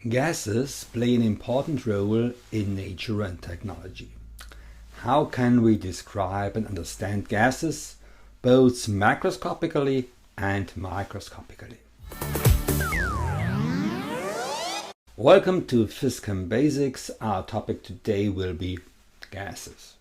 Gases play an important role in nature and technology. How can we describe and understand gases, both macroscopically and microscopically? Welcome to Physchem Basics. Our topic today will be gases.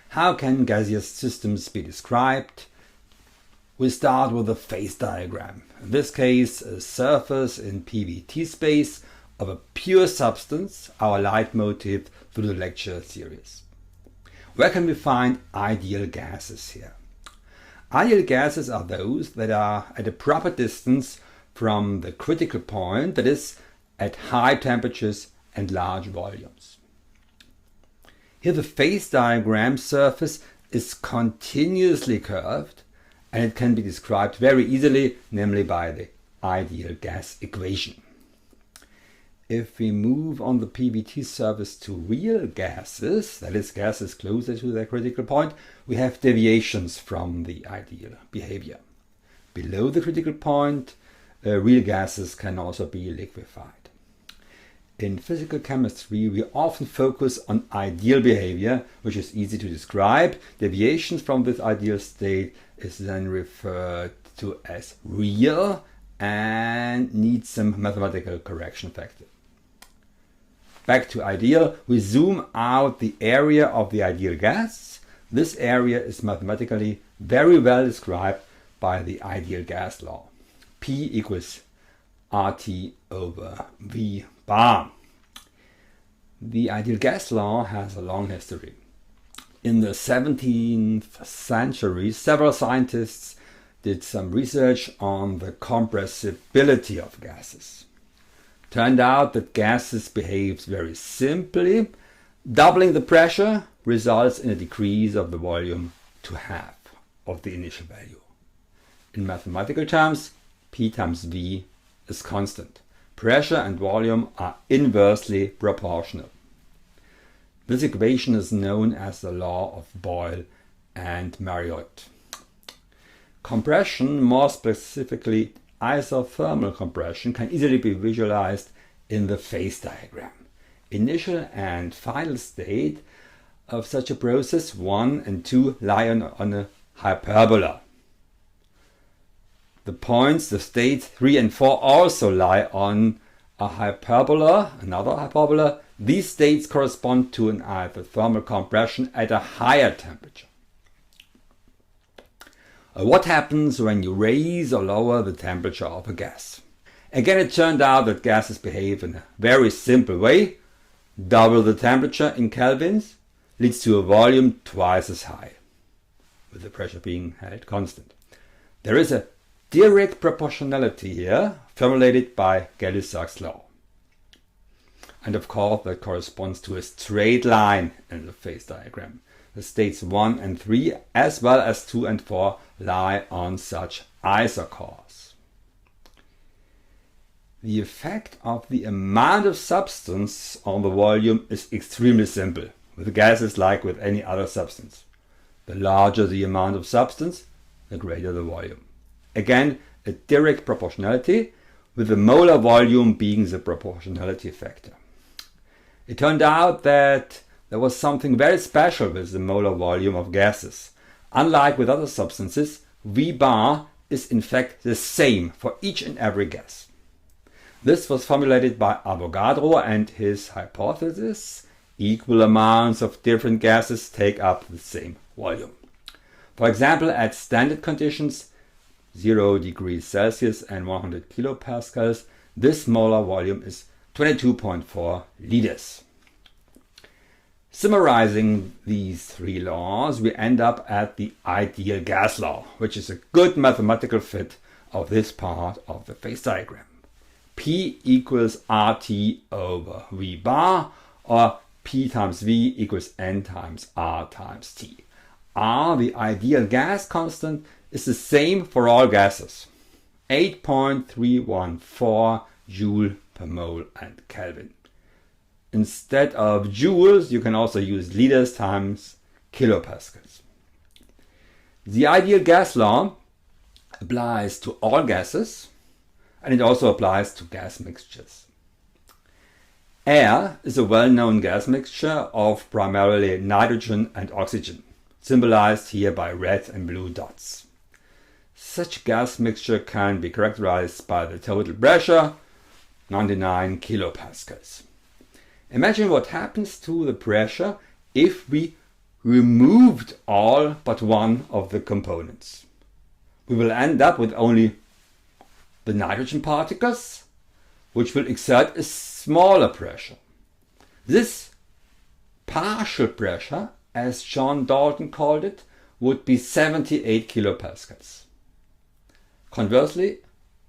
How can gaseous systems be described? We start with a phase diagram. In this case, a surface in PVT space of a pure substance, our leitmotif through the lecture series. Where can we find ideal gases here? Ideal gases are those that are at a proper distance from the critical point, that is, at high temperatures and large volumes. Here the phase diagram surface is continuously curved, and it can be described very easily, namely by the ideal gas equation. If we move on the PVT surface to real gases, that is gases closer to their critical point, we have deviations from the ideal behavior. Below the critical point, real gases can also be liquefied. In physical chemistry, we often focus on ideal behavior, which is easy to describe. Deviations from this ideal state is then referred to as real and needs some mathematical correction factor. Back to ideal, we zoom out the area of the ideal gas. This area is mathematically very well described by the ideal gas law. P equals RT over V bar. The ideal gas law has a long history. In the 17th century, several scientists did some research on the compressibility of gases. Turned out that gases behave very simply. Doubling the pressure results in a decrease of the volume to half of the initial value. In mathematical terms, P times V is constant. Pressure and volume are inversely proportional. This equation is known as the law of Boyle and Mariotte. Compression, more specifically isothermal compression, can easily be visualized in the phase diagram. Initial and final state of such a process 1 and 2 lie on a hyperbola. The points, the states 3 and 4 also lie on a hyperbola, another hyperbola. These states correspond to an isothermal compression at a higher temperature. What happens when you raise or lower the temperature of a gas? Again, it turned out that gases behave in a very simple way. Double the temperature in kelvins leads to a volume twice as high, with the pressure being held constant. There is a direct proportionality here, formulated by Gay-Lussac's law. And of course, that corresponds to a straight line in the phase diagram. The states 1 and 3, as well as 2 and 4, lie on such isochores. The effect of the amount of substance on the volume is extremely simple. With gases, like with any other substance, the larger the amount of substance, the greater the volume. Again, a direct proportionality, with the molar volume being the proportionality factor. It turned out that there was something very special with the molar volume of gases. Unlike with other substances, V bar is in fact the same for each and every gas. This was formulated by Avogadro and his hypothesis: equal amounts of different gases take up the same volume. For example, at standard conditions, 0 degrees Celsius and 100 kilopascals, this molar volume is 22.4 liters. Summarizing these three laws, we end up at the ideal gas law, which is a good mathematical fit of this part of the phase diagram. P equals RT over V bar, or P times V equals N times R times T. R, the ideal gas constant, is the same for all gases, 8.314 joule per mole and Kelvin. Instead of joules, you can also use liters times kilopascals. The ideal gas law applies to all gases, and it also applies to gas mixtures. Air is a well-known gas mixture of primarily nitrogen and oxygen, symbolized here by red and blue dots. Such gas mixture can be characterized by the total pressure, 99 kilopascals. Imagine what happens to the pressure if we removed all but one of the components. We will end up with only the nitrogen particles, which will exert a smaller pressure. This partial pressure, as John Dalton called it, would be 78 kilopascals. Conversely,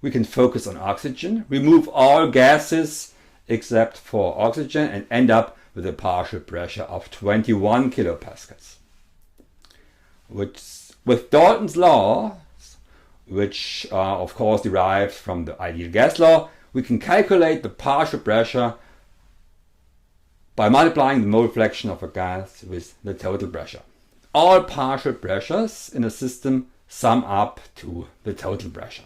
we can focus on oxygen, remove all gases except for oxygen, and end up with a partial pressure of 21 kilopascals. With Dalton's law, which are of course derived from the ideal gas law, we can calculate the partial pressure by multiplying the mole fraction of a gas with the total pressure. All partial pressures in a system sum up to the total pressure.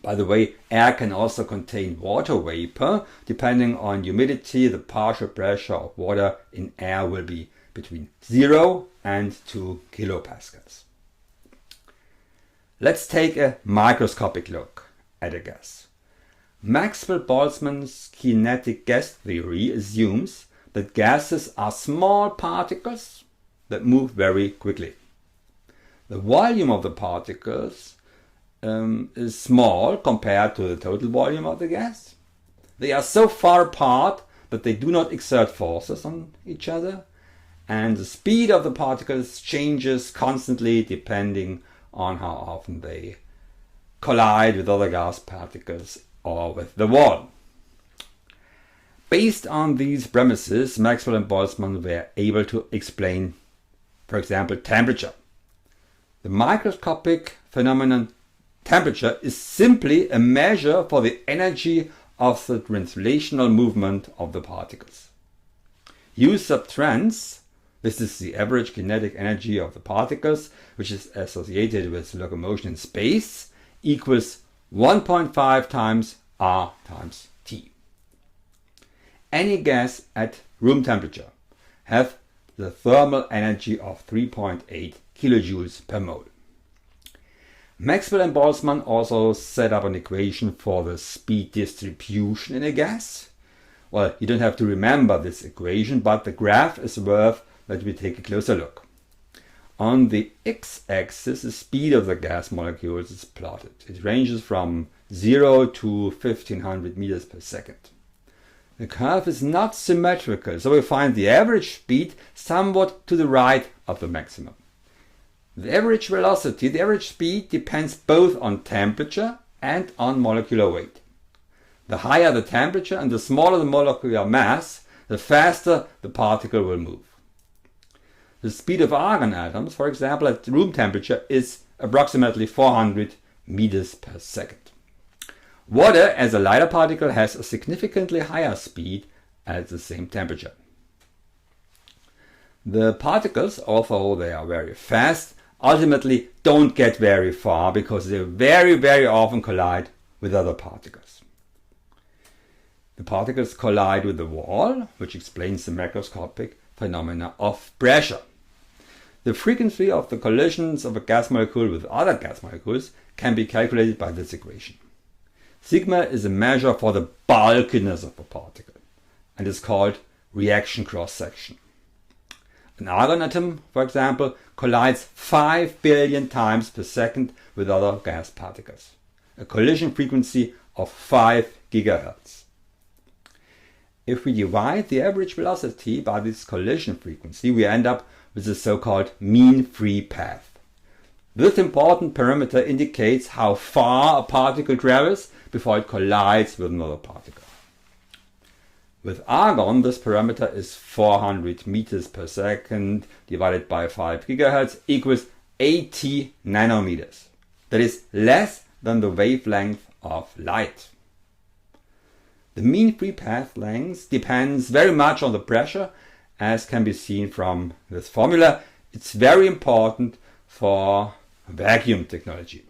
By the way, air can also contain water vapor. Depending on humidity, the partial pressure of water in air will be between 0 and 2 kilopascals. Let's take a microscopic look at a gas. Maxwell-Boltzmann's kinetic gas theory assumes that gases are small particles that move very quickly. The volume of the particles is small compared to the total volume of the gas. They are so far apart that they do not exert forces on each other, and the speed of the particles changes constantly depending on how often they collide with other gas particles or with the wall. Based on these premises, Maxwell and Boltzmann were able to explain, for example, temperature. The microscopic phenomenon temperature is simply a measure for the energy of the translational movement of the particles. U sub trans, this is the average kinetic energy of the particles, which is associated with locomotion in space, equals 1.5 times R times T. Any gas at room temperature has the thermal energy of 3.8 kilojoules per mole. Maxwell and Boltzmann also set up an equation for the speed distribution in a gas. Well, you don't have to remember this equation, but the graph is worth that we take a closer look. On the x-axis, the speed of the gas molecules is plotted. It ranges from 0 to 1500 meters per second. The curve is not symmetrical, so we find the average speed somewhat to the right of the maximum. The average velocity, the average speed, depends both on temperature and on molecular weight. The higher the temperature and the smaller the molecular mass, the faster the particle will move. The speed of argon atoms, for example, at room temperature is approximately 400 meters per second. Water, as a lighter particle, has a significantly higher speed at the same temperature. The particles, although they are very fast, ultimately don't get very far because they very often collide with other particles. The particles collide with the wall, which explains the macroscopic phenomena of pressure. The frequency of the collisions of a gas molecule with other gas molecules can be calculated by this equation. Sigma is a measure for the bulkiness of a particle and is called reaction cross-section. An argon atom, for example, collides 5 billion times per second with other gas particles, a collision frequency of 5 gigahertz. If we divide the average velocity by this collision frequency, we end up with the so-called mean free path. This important parameter indicates how far a particle travels before it collides with another particle. With argon, this parameter is 400 meters per second divided by 5 gigahertz equals 80 nanometers. That is less than the wavelength of light. The mean free path length depends very much on the pressure, as can be seen from this formula. It's very important for vacuum technology.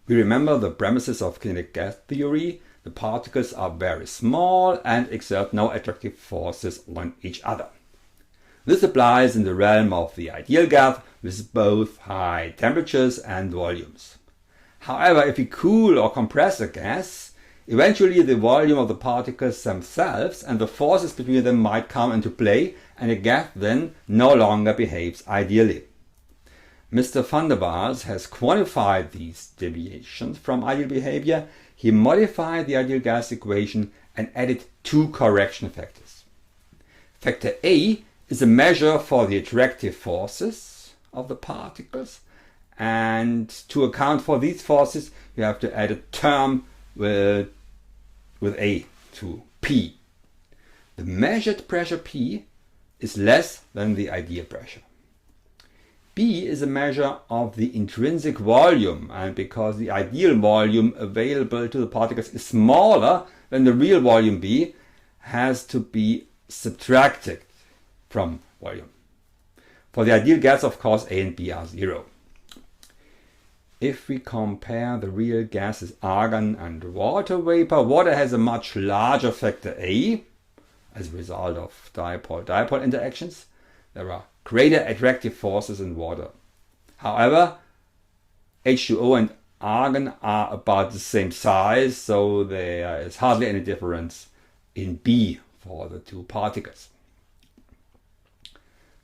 We remember the premises of kinetic gas theory. The particles are very small and exert no attractive forces on each other. This applies in the realm of the ideal gas with both high temperatures and volumes. However, if we cool or compress a gas, eventually the volume of the particles themselves and the forces between them might come into play, and the gas then no longer behaves ideally. Mr. van der Waals has quantified these deviations from ideal behavior. He modified the ideal gas equation and added two correction factors. Factor A is a measure for the attractive forces of the particles, and to account for these forces you have to add a term with A to P. The measured pressure P is less than the ideal pressure. B is a measure of the intrinsic volume, and because the ideal volume available to the particles is smaller than the real volume B, has to be subtracted from volume. For the ideal gas, of course, A and B are 0. If we compare the real gases argon and water vapor, water has a much larger factor A as a result of dipole-dipole interactions. There are greater attractive forces in water. However, H2O and argon are about the same size, so there is hardly any difference in B for the two particles.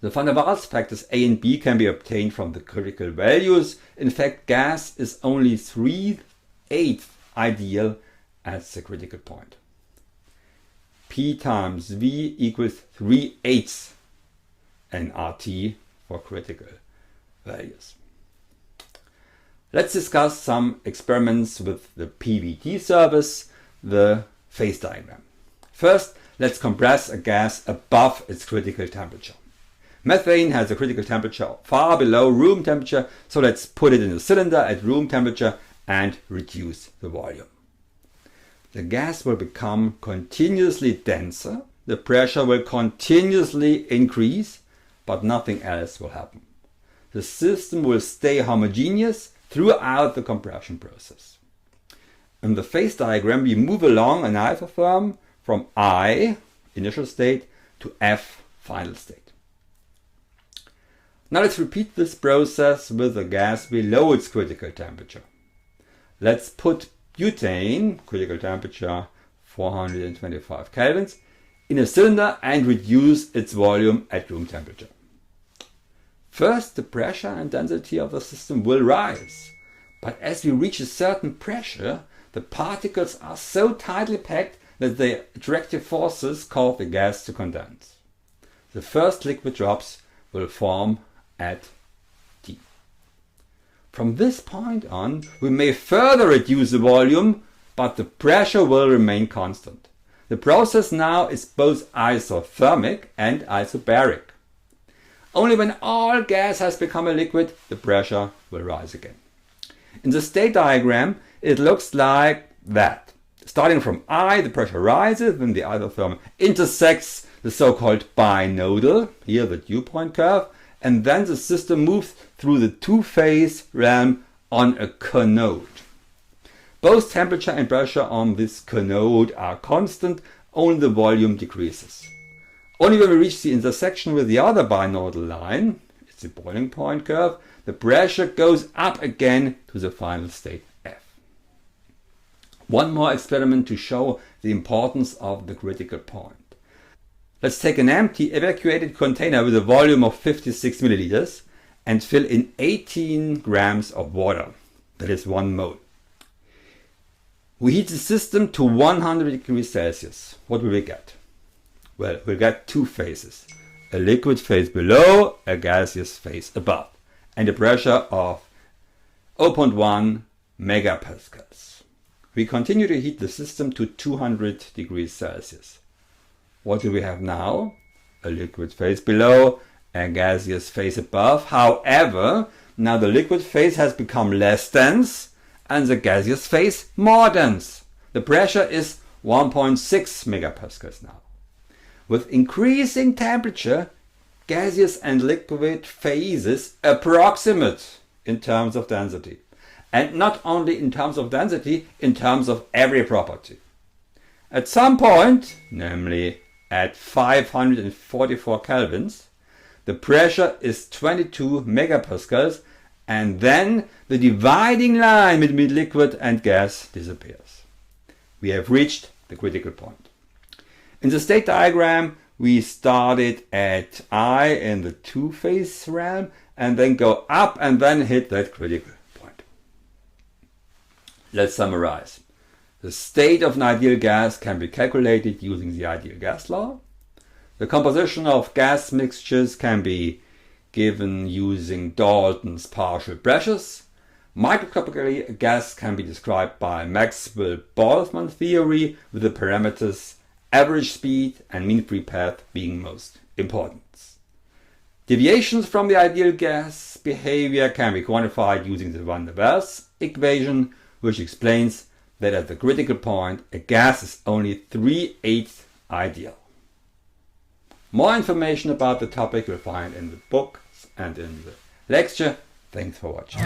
The van der Waals factors A and B can be obtained from the critical values. In fact, gas is only 3/8 ideal at the critical point. P times V equals 3/8 nRT for critical values. Let's discuss some experiments with the PVT service, the phase diagram. First, let's compress a gas above its critical temperature. Methane has a critical temperature far below room temperature, so let's put it in a cylinder at room temperature and reduce the volume. The gas will become continuously denser, the pressure will continuously increase, but nothing else will happen. The system will stay homogeneous throughout the compression process. In the phase diagram, we move along an isotherm from I, initial state, to F, final state. Now let's repeat this process with a gas below its critical temperature. Let's put butane, critical temperature 425 kelvins, in a cylinder and reduce its volume at room temperature. First, the pressure and density of the system will rise, but as we reach a certain pressure, the particles are so tightly packed that the attractive forces cause the gas to condense. The first liquid drops will form at T. From this point on, we may further reduce the volume, but the pressure will remain constant. The process now is both isothermic and isobaric. Only when all gas has become a liquid, the pressure will rise again. In the state diagram, it looks like that. Starting from I, the pressure rises when the isotherm intersects the so-called binodal, here the dew point curve, and then the system moves through the two-phase realm on a conode. Both temperature and pressure on this conode are constant, only the volume decreases. Only when we reach the intersection with the other binodal line, it's the boiling point curve, the pressure goes up again to the final state F. One more experiment to show the importance of the critical point. Let's take an empty evacuated container with a volume of 56 milliliters and fill in 18 grams of water, that is 1 mole. We heat the system to 100 degrees Celsius. What will we get? Well, we'll get two phases, a liquid phase below, a gaseous phase above, and a pressure of 0.1 megapascals. We continue to heat the system to 200 degrees Celsius. What do we have now? A liquid phase below, a gaseous phase above. However, now the liquid phase has become less dense and the gaseous phase more dense. The pressure is 1.6 megapascals now. With increasing temperature, gaseous and liquid phases approximate in terms of density. And not only in terms of density, in terms of every property. At some point, namely at 544 kelvins, the pressure is 22 megapascals, and then the dividing line between liquid and gas disappears. We have reached the critical point. In the state diagram, we started at I in the two-phase realm and then go up and then hit that critical point. Let's summarize. The state of an ideal gas can be calculated using the ideal gas law. The composition of gas mixtures can be given using Dalton's partial pressures. Microscopically, a gas can be described by Maxwell-Boltzmann theory with the parameters average speed and mean free path being most important. Deviations from the ideal gas behavior can be quantified using the van der Waals equation, which explains that at the critical point a gas is only 3/8 ideal. More information about the topic you'll find in the book and in the lecture. Thanks for watching.